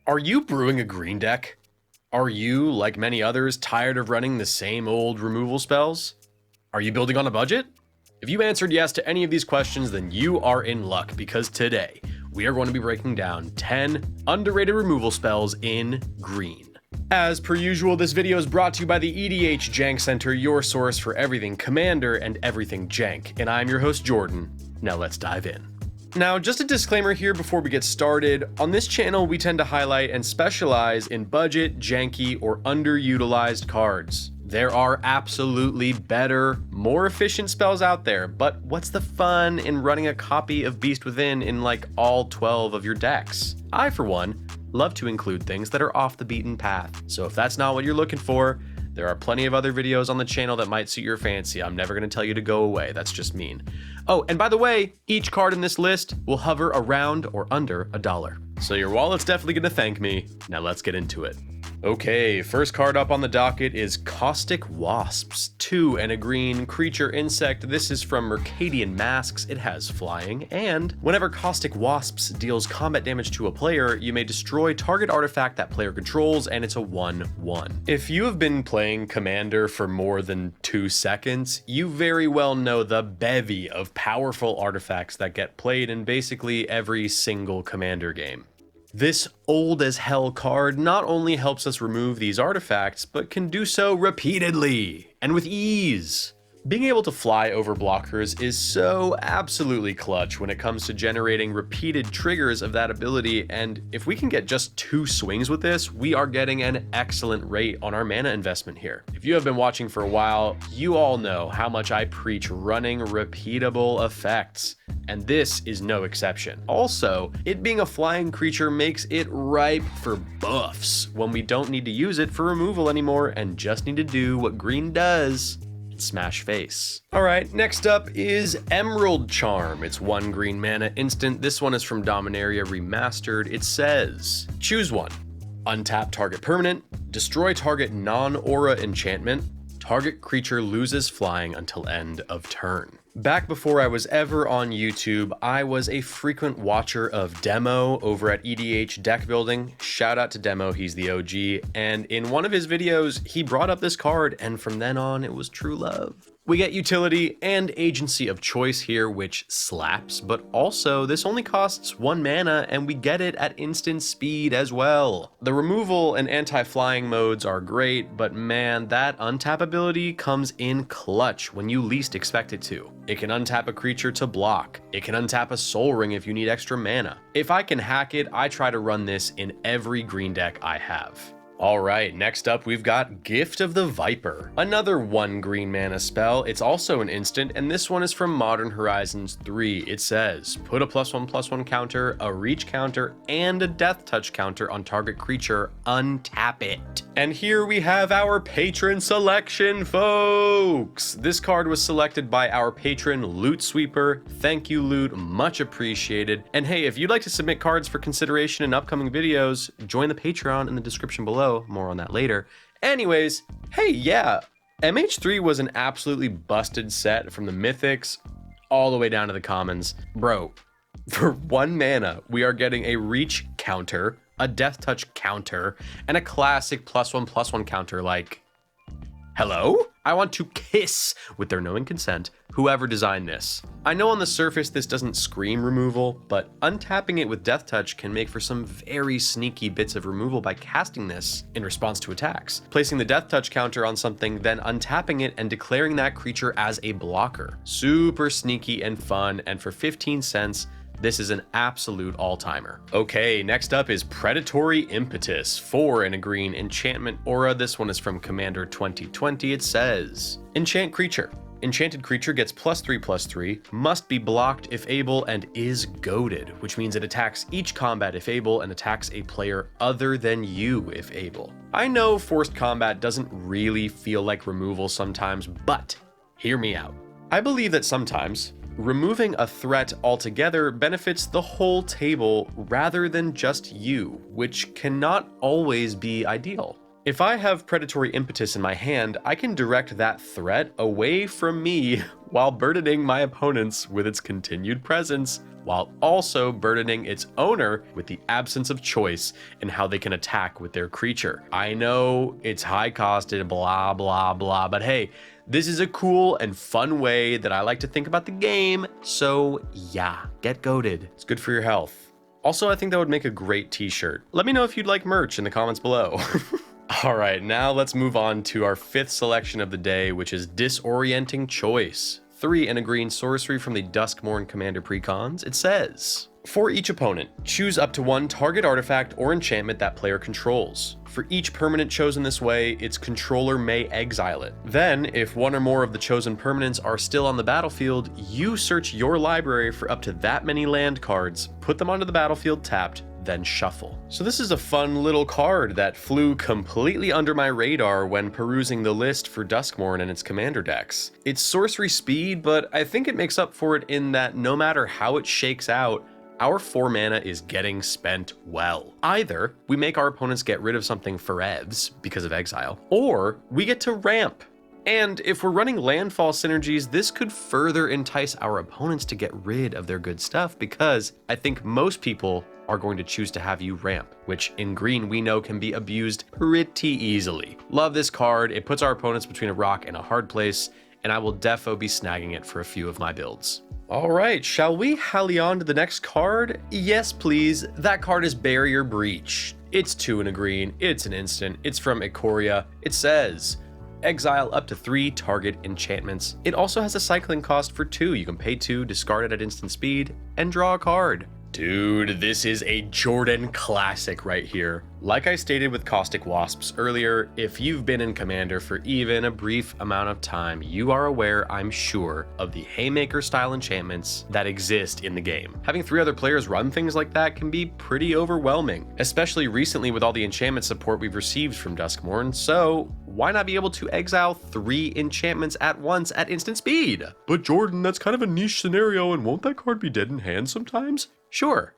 Are you brewing a green deck? Are you, like many others, tired of running the same old removal spells? Are you building on a budget? If you answered yes to any of these questions, then you are in luck, because today we are going to be breaking down 10 underrated removal spells in green. As per usual, this video is brought to you by the EDH Jank Center, your source for everything Commander and everything Jank, and I'm your host Jordan. Now let's dive in. Now, just a disclaimer here before we get started. On this channel, we tend to highlight and specialize in budget, janky, or underutilized cards. There are absolutely better, more efficient spells out there, but what's the fun in running a copy of Beast Within in like all 12 of your decks? I, for one, love to include things that are off the beaten path. So if that's not what you're looking for, there are plenty of other videos on the channel that might suit your fancy. I'm never going to tell you to go away. That's just mean. Oh, and by the way, each card in this list will hover around or under $1. So your wallet's definitely going to thank me. Now let's get into it. Okay, first card up on the docket is Costic Wasps. 2 and a green creature insect. This is from Permeating Mass. It has flying, and whenever Costic Wasps deals combat damage to a player, you may destroy target artifact that player controls, and it's a 1/1. If you have been playing Commander for more than 2 seconds, you very well know the bevy of powerful artifacts that get played in basically every single Commander game. This old as hell card not only helps us remove these artifacts, but can do so repeatedly and with ease. Being able to fly over blockers is so absolutely clutch when it comes to generating repeated triggers of that ability, and if we can get just 2 swings with this, we are getting an excellent rate on our mana investment here. If you have been watching for a while, you all know how much I preach running repeatable effects, and this is no exception. Also, it being a flying creature makes it ripe for buffs when we don't need to use it for removal anymore and just need to do what green does: smash face. Alright, next up is Emerald Charm. It's 1 green mana instant. This one is from Dominaria Remastered. It says, choose 1. Untap target permanent, destroy target non-aura enchantment, target creature loses flying until end of turn. Back before I was ever on YouTube, I was a frequent watcher of Demo over at EDH Deck Building. Shout out to Demo, he's the OG. And in one of his videos, he brought up this card, and from then on, it was true love. We get utility and agency of choice here, which slaps, but also this only costs 1 mana and we get it at instant speed as well. The removal and anti-flying modes are great, but man, that untap ability comes in clutch when you least expect it to. It can untap a creature to block. It can untap a Soul Ring if you need extra mana. If I can hack it, I try to run this in every green deck I have. Alright, next up we've got Gift of the Viper. Another 1 green mana spell. It's also an instant, and this one is from Modern Horizons 3. It says, put a +1/+1 counter, a reach counter, and a death touch counter on target creature, untap it. And here we have our patron selection, folks! This card was selected by our patron, Loot Sweeper. Thank you, Loot, much appreciated. And hey, if you'd like to submit cards for consideration in upcoming videos, join the Patreon in the description below. More on that later. Anyways, hey, yeah, MH3 was an absolutely busted set from the mythics all the way down to the commons. Bro, for 1 mana, we are getting a reach counter, a death touch counter, and a classic +1/+1 counter. Like, hello? I want to kiss, with their knowing consent, whoever designed this. I know on the surface this doesn't scream removal, but untapping it with Death Touch can make for some very sneaky bits of removal by casting this in response to attacks, placing the Death Touch counter on something, then untapping it and declaring that creature as a blocker. Super sneaky and fun, and for 15 cents, this is an absolute all-timer. Okay, next up is Predatory Impetus. 4 and a green enchantment aura. This one is from Commander 2020. It says, enchant creature. Enchanted creature gets +3/+3, must be blocked if able, and is goaded, which means it attacks each combat if able and attacks a player other than you if able. I know forced combat doesn't really feel like removal sometimes, but hear me out. I believe that sometimes removing a threat altogether benefits the whole table rather than just you, which cannot always be ideal. If I have Predatory Impetus in my hand, I can direct that threat away from me while burdening my opponents with its continued presence while also burdening its owner with the absence of choice in how they can attack with their creature. I know it's high costed, blah, blah, blah, but hey, this is a cool and fun way that I like to think about the game, so yeah, get goated. It's good for your health. Also, I think that would make a great t-shirt. Let me know if you'd like merch in the comments below. All right, now let's move on to our 5th selection of the day, which is Disorienting Choice. 3 and a green sorcery from the Duskmourn Commander Precons. It says, for each opponent, choose up to 1 target artifact or enchantment that player controls. For each permanent chosen this way, its controller may exile it. Then, if 1 or more of the chosen permanents are still on the battlefield, you search your library for up to that many land cards, put them onto the battlefield tapped, then shuffle. So this is a fun little card that flew completely under my radar when perusing the list for Duskmourn and its commander decks. It's sorcery speed, but I think it makes up for it in that no matter how it shakes out, our 4 mana is getting spent well. Either we make our opponents get rid of something forevs because of exile, or we get to ramp. And if we're running landfall synergies, this could further entice our opponents to get rid of their good stuff, because I think most people are going to choose to have you ramp, which in green we know can be abused pretty easily. Love this card. It puts our opponents between a rock and a hard place, and I will defo be snagging it for a few of my builds. All right, shall we hally on to the next card? Yes, please. That card is Barrier Breach. It's 2 and a green. It's an instant. It's from Ikoria. It says, exile up to 3 target enchantments. It also has a cycling cost for 2. You can pay 2, discard it at instant speed, and draw a card. Dude, this is a Jordan classic right here. Like I stated with Costic Wasps earlier, if you've been in Commander for even a brief amount of time, you are aware, I'm sure, of the Haymaker style enchantments that exist in the game. Having 3 other players run things like that can be pretty overwhelming, especially recently with all the enchantment support we've received from Duskmourn, so why not be able to exile 3 enchantments at once at instant speed? But Jordan, that's kind of a niche scenario, and won't that card be dead in hand sometimes? Sure.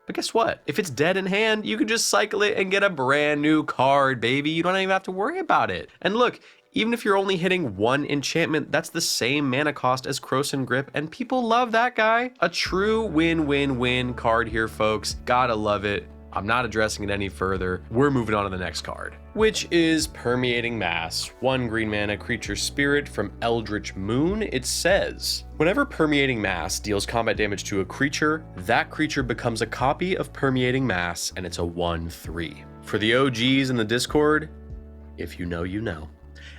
But guess what? If it's dead in hand, you can just cycle it and get a brand new card, baby. You don't even have to worry about it. And look, even if you're only hitting 1 enchantment, that's the same mana cost as Krosan Grip, and people love that guy. A true win-win-win card here, folks. Gotta love it. I'm not addressing it any further. We're moving on to the next card, which is Permeating Mass. 1 green mana creature spirit from Eldritch Moon. It says, whenever Permeating Mass deals combat damage to a creature, that creature becomes a copy of Permeating Mass, and it's a 1/3. For the OGs in the Discord, if you know, you know.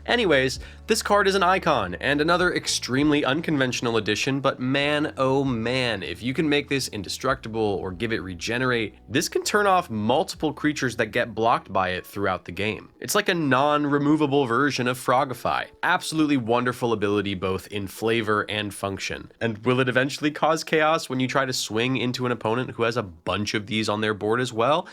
Anyways, this card is an icon and another extremely unconventional addition, but man, oh man, if you can make this indestructible or give it regenerate, this can turn off multiple creatures that get blocked by it throughout the game. It's like a non-removable version of Frogify. Absolutely wonderful ability both in flavor and function. And will it eventually cause chaos when you try to swing into an opponent who has a bunch of these on their board as well?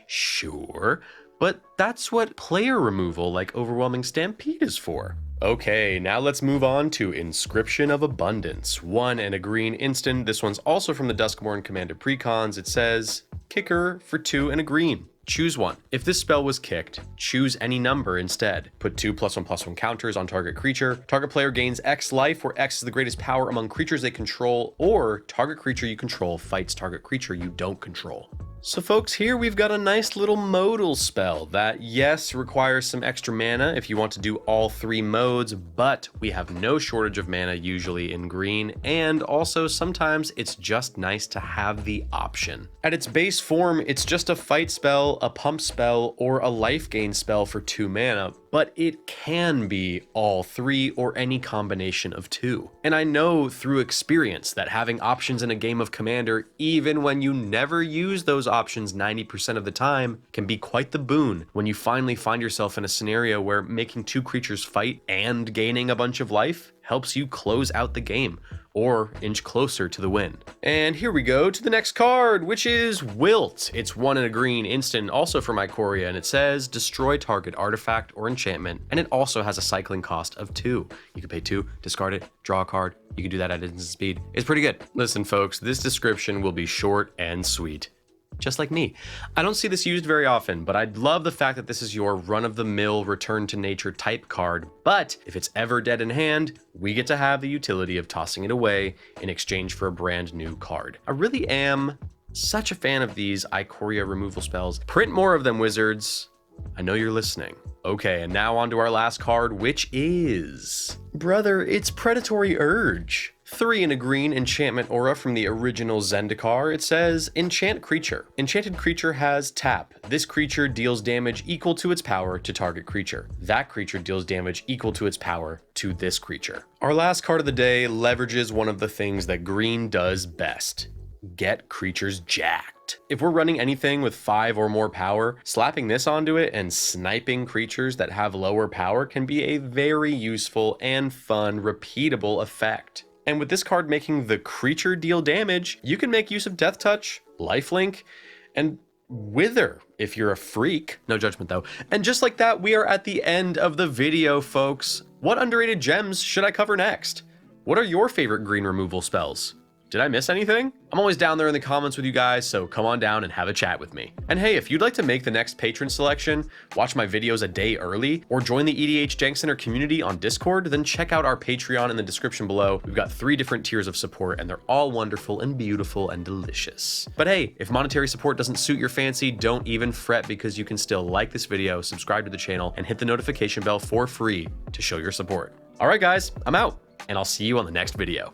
Sure. But that's what player removal like Overwhelming Stampede is for. Okay, now let's move on to Inscription of Abundance. 1 and a green instant. This one's also from the Duskmourn Commander Precons. It says, kicker for 2 and a green. Choose 1. If this spell was kicked, choose any number instead. Put 2 +1/+1 counters on target creature. Target player gains X life, where X is the greatest power among creatures they control, or target creature you control fights target creature you don't control. So folks, here we've got a nice little modal spell that, yes, requires some extra mana if you want to do all 3 modes, but we have no shortage of mana usually in green, and also sometimes it's just nice to have the option. At its base form, it's just a fight spell, a pump spell, or a life gain spell for 2 mana, but it can be all 3 or any combination of 2. And I know through experience that having options in a game of Commander, even when you never use those options 90% of the time, can be quite the boon when you finally find yourself in a scenario where making 2 creatures fight and gaining a bunch of life helps you close out the game or inch closer to the win. And here we go to the next card, which is Wilt. It's 1 and a green instant, also from Ikoria, and it says destroy target artifact or enchantment, and it also has a cycling cost of 2. You can pay 2, discard it, draw a card. You can do that at instant speed. It's pretty good. Listen folks, this description will be short and sweet. just like me. I don't see this used very often, but I'd love the fact that this is your run-of-the-mill return to nature type card, but if it's ever dead in hand, we get to have the utility of tossing it away in exchange for a brand new card. I really am such a fan of these Ikoria removal spells. Print more of them, Wizards. I know you're listening. Okay, and now on to our last card, which is... brother, it's Predatory Urge. 3 in a green enchantment aura from the original Zendikar. It says, enchant creature. Enchanted creature has tap. This creature deals damage equal to its power to target creature. That creature deals damage equal to its power to this creature. Our last card of the day leverages one of the things that green does best. Get creatures jacked. If we're running anything with 5 or more power, slapping this onto it and sniping creatures that have lower power can be a very useful and fun, repeatable effect. And with this card making the creature deal damage, you can make use of Death Touch, Lifelink, and Wither if you're a freak. No judgment though. And just like that, we are at the end of the video, folks. What underrated gems should I cover next? What are your favorite green removal spells? Did I miss anything? I'm always down there in the comments with you guys, so come on down and have a chat with me. And hey, if you'd like to make the next patron selection, watch my videos a day early, or join the EDH Jank Center community on Discord, then check out our Patreon in the description below. We've got 3 different tiers of support, and they're all wonderful and beautiful and delicious. But hey, if monetary support doesn't suit your fancy, don't even fret, because you can still like this video, subscribe to the channel, and hit the notification bell for free to show your support. All right, guys, I'm out, and I'll see you on the next video.